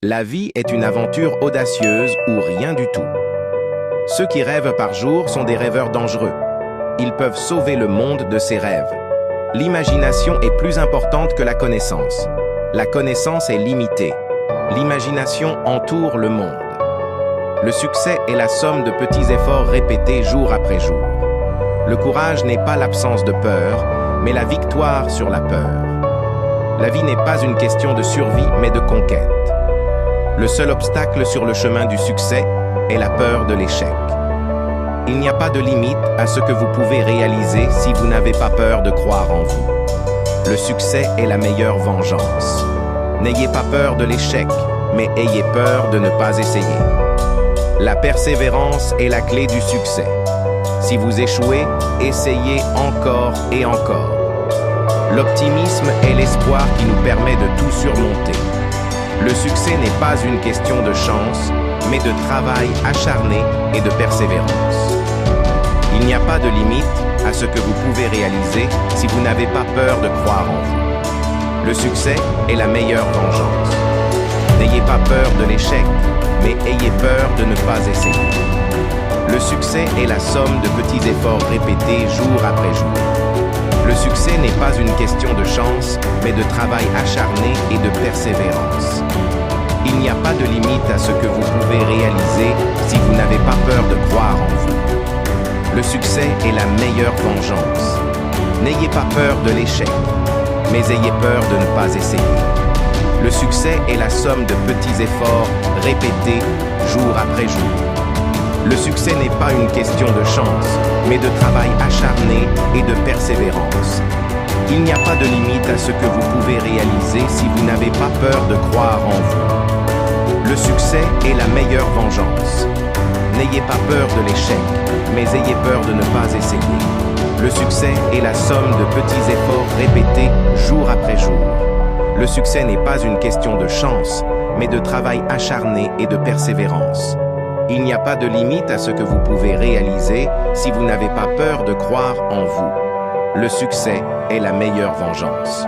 La vie est une aventure audacieuse ou rien du tout. Ceux qui rêvent par jour sont des rêveurs dangereux. Ils peuvent sauver le monde de ses rêves. L'imagination est plus importante que la connaissance. La connaissance est limitée. L'imagination entoure le monde. Le succès est la somme de petits efforts répétés jour après jour. Le courage n'est pas l'absence de peur, mais la victoire sur la peur. La vie n'est pas une question de survie, mais de conquête. Le seul obstacle sur le chemin du succès est la peur de l'échec. Il n'y a pas de limite à ce que vous pouvez réaliser si vous n'avez pas peur de croire en vous. Le succès est la meilleure vengeance. N'ayez pas peur de l'échec, mais ayez peur de ne pas essayer. La persévérance est la clé du succès. Si vous échouez, essayez encore et encore. L'optimisme est l'espoir qui nous permet de tout surmonter. Le succès n'est pas une question de chance, mais de travail acharné et de persévérance. Il n'y a pas de limite à ce que vous pouvez réaliser si vous n'avez pas peur de croire en vous. Le succès est la meilleure vengeance. N'ayez pas peur de l'échec, mais ayez peur de ne pas essayer. Le succès est la somme de petits efforts répétés jour après jour. Le succès n'est pas une question de chance, mais de travail acharné et de persévérance. Il n'y a pas de limite à ce que vous pouvez réaliser si vous n'avez pas peur de croire en vous. Le succès est la meilleure vengeance. N'ayez pas peur de l'échec, mais ayez peur de ne pas essayer. Le succès est la somme de petits efforts répétés jour après jour. Le succès n'est pas une question de chance, mais de travail acharné et de persévérance. Il n'y a pas de limite à ce que vous pouvez réaliser si vous n'avez pas peur de croire en vous. Le succès est la meilleure vengeance. N'ayez pas peur de l'échec, mais ayez peur de ne pas essayer. Le succès est la somme de petits efforts répétés jour après jour. Le succès n'est pas une question de chance, mais de travail acharné et de persévérance. Il n'y a pas de limite à ce que vous pouvez réaliser si vous n'avez pas peur de croire en vous. Le succès est la meilleure vengeance.